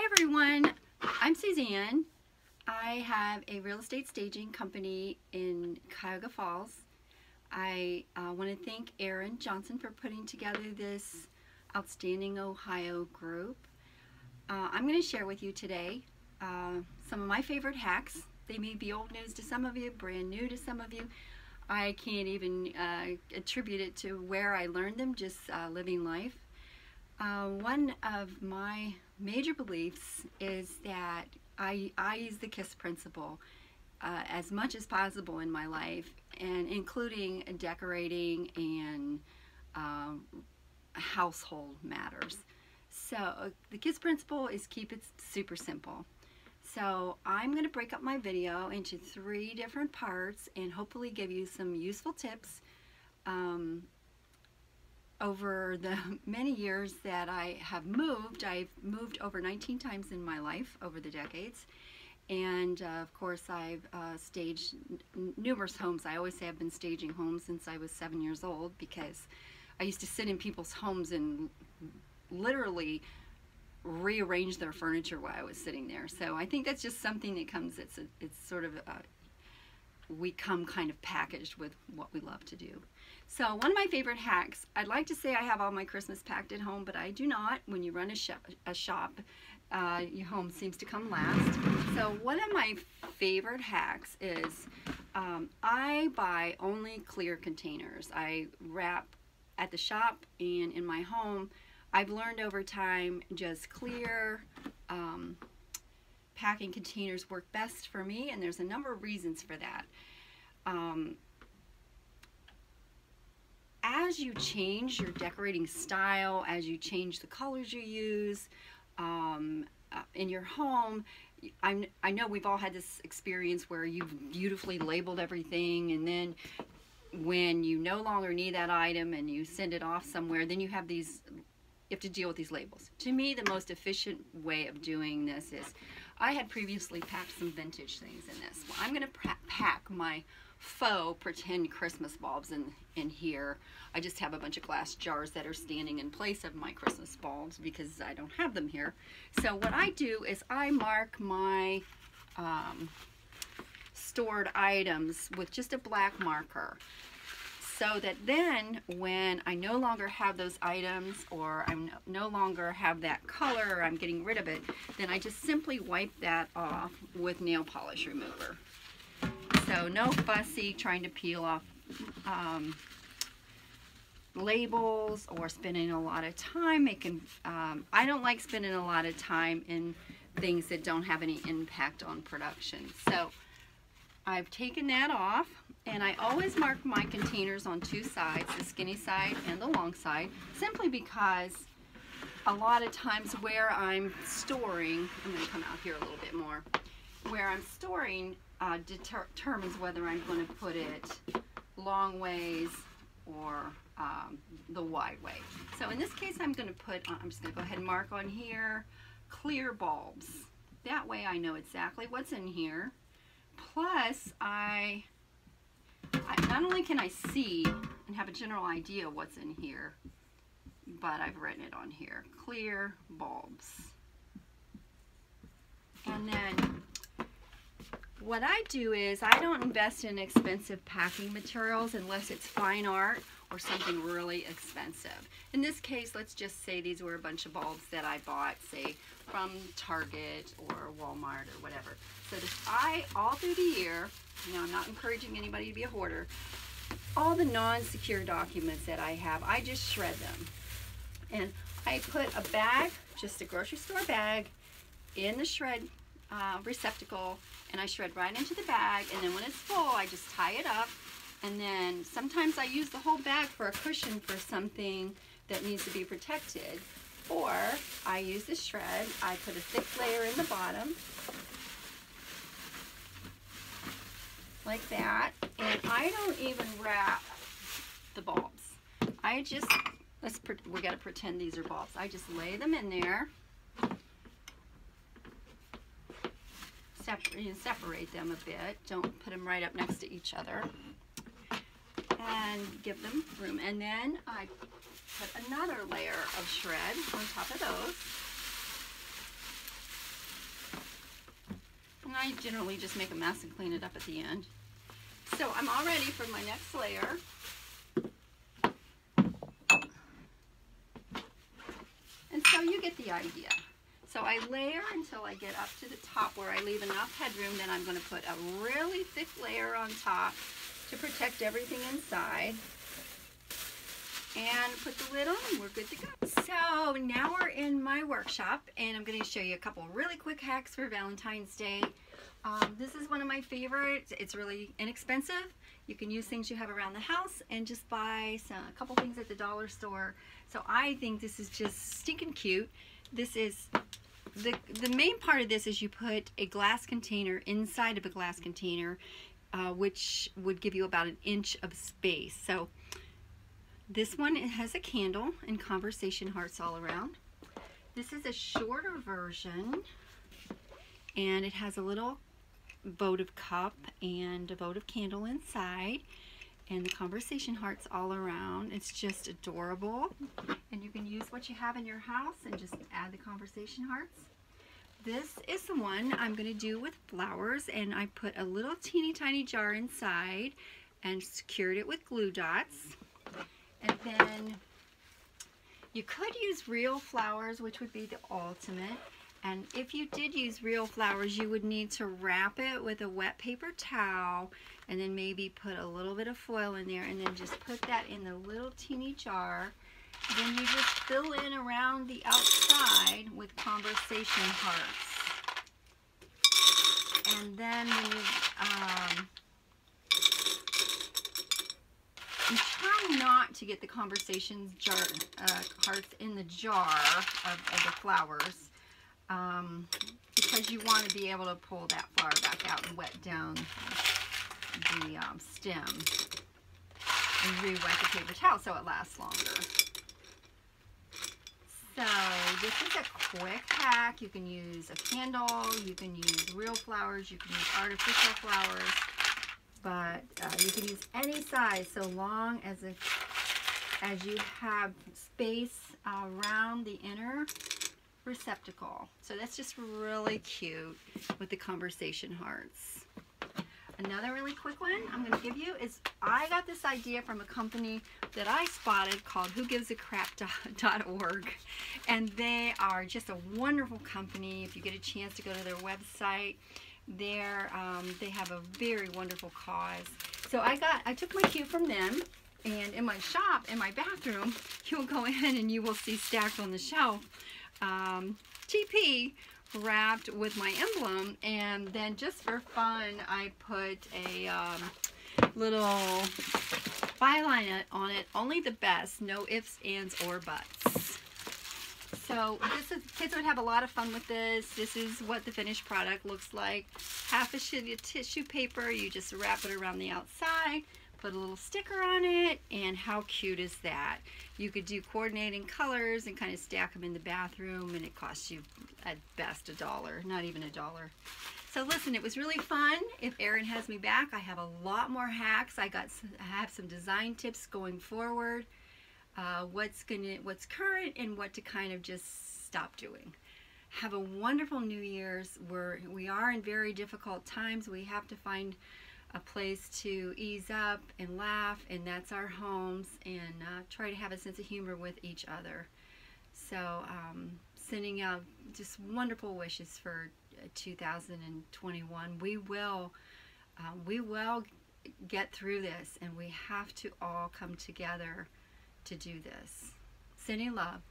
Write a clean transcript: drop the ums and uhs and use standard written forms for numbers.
Hi everyone, I'm Suzanne. I have a real estate staging company in Cuyahoga Falls. I want to thank Erin Johnson for putting together this Outstanding Ohio group. I'm going to share with you today some of my favorite hacks. They may be old news to some of you, brand new to some of you. I can't even attribute it to where I learned them, just living life. One of my major beliefs is that I use the KISS principle as much as possible in my life, and including decorating and household matters. So the KISS principle is keep it super simple. So I'm going to break up my video into 3 different parts and hopefully give you some useful tips. Over the many years that I have moved, I've moved over 19 times in my life over the decades, and of course I've staged numerous homes. I always say I've been staging homes since I was 7 years old, because I used to sit in people's homes and literally rearrange their furniture while I was sitting there. So I think that's just something that comes, it's sort of we come kind of packaged with what we love to do. So one of my favorite hacks, I'd like to say I have all my Christmas packed at home, but I do not. When you run a shop, your home seems to come last. So one of my favorite hacks is I buy only clear containers. I wrap at the shop and in my home. I've learned over time just clear packing containers work best for me, and there's a number of reasons for that. As you change your decorating style, as you change the colors you use in your home, I know we've all had this experience where you've beautifully labeled everything, and then when you no longer need that item and you send it off somewhere, then you have to deal with these labels. To me, the most efficient way of doing this is, I had previously packed some vintage things in this. Well, I'm going to pack my faux pretend Christmas bulbs in here. I just have a bunch of glass jars that are standing in place of my Christmas bulbs because I don't have them here. So what I do is I mark my stored items with just a black marker, so that then when I no longer have those items, or I no longer have that color, or I'm getting rid of it, then I just simply wipe that off with nail polish remover. So no fussy trying to peel off labels or spending a lot of time making, I don't like spending a lot of time in things that don't have any impact on production. So I've taken that off, and I always mark my containers on 2 sides, the skinny side and the long side, simply because a lot of times where I'm storing, I'm going to come out here a little bit more, where I'm storing determines whether I'm going to put it long ways or the wide way. So in this case, I'm just going to go ahead and mark on here, clear bulbs. That way I know exactly what's in here. Plus, not only can I see and have a general idea what's in here, but I've written it on here, clear bulbs. And then what I do is I don't invest in expensive packing materials unless it's fine art or something really expensive. In this case, let's just say these were a bunch of bulbs that I bought, say, from Target or Walmart or whatever. So all through the year, now I'm not encouraging anybody to be a hoarder, all the non-secure documents that I have, I just shred them. And I put a bag, just a grocery store bag, in the shred receptacle, and I shred right into the bag, and then when it's full, I just tie it up. And then sometimes I use the whole bag for a cushion for something that needs to be protected. Or I use the shred, I put a thick layer in the bottom, like that, and I don't even wrap the bulbs. I just, we gotta pretend these are bulbs. I just lay them in there, separate them a bit, don't put them right up next to each other, and give them room. And then I put another layer of shred on top of those. And I generally just make a mess and clean it up at the end. So I'm all ready for my next layer. And so you get the idea. So I layer until I get up to the top where I leave enough headroom. Then I'm going to put a really thick layer on top to protect everything inside. And put the lid on and we're good to go. So now we're in my workshop and I'm going to show you a couple really quick hacks for Valentine's Day. This is one of my favorites. It's really inexpensive. You can use things you have around the house and just buy a couple things at the dollar store. So I think this is just stinking cute. This is the main part of this is you put a glass container inside of a glass container, which would give you about 1 inch of space. So this one, it has a candle and conversation hearts all around. This is a shorter version and it has a little votive cup and a votive candle inside and the conversation hearts all around. It's just adorable and you can use what you have in your house and just add the conversation hearts. This is the one I'm going to do with flowers, and I put a little teeny tiny jar inside and secured it with glue dots. And then you could use real flowers, which would be the ultimate. And if you did use real flowers, you would need to wrap it with a wet paper towel and then maybe put a little bit of foil in there and then just put that in the little teeny jar. Then you just fill in around the outside with conversation hearts. And then when you try not to get the conversation hearts in the jar of the flowers, because you want to be able to pull that flower back out and wet down the stem and re-wet the paper towel so it lasts longer. So this is a quick hack. You can use a candle, you can use real flowers, you can use artificial flowers, but you can use any size so long as you have space around the inner receptacle. So that's just really cute with the conversation hearts. Another really quick one I'm going to give you is I got this idea from a company that I spotted called whogivesacrap.org, and they are just a wonderful company. If you get a chance to go to their website, they have a very wonderful cause. So I took my cue from them, and in my shop, in my bathroom, you'll go in and you will see stacked on the shelf TP wrapped with my emblem, and then just for fun I put a little byline on it, only the best, no ifs, ands, or buts. So kids would have a lot of fun with this. This is what the finished product looks like. Half a sheet of tissue paper, you just wrap it around the outside, put a little sticker on it, and how cute is that? You could do coordinating colors and kind of stack them in the bathroom, and it costs you at best $1, not even $1. So listen, it was really fun. If Erin has me back, I have a lot more hacks. I have some design tips going forward, what's current and what to kind of just stop doing. Have a wonderful New Year's. We are in very difficult times. We have to find a place to ease up and laugh, and that's our homes, and try to have a sense of humor with each other. So sending out just wonderful wishes for 2021. We will get through this, and we have to all come together to do this. Sending love.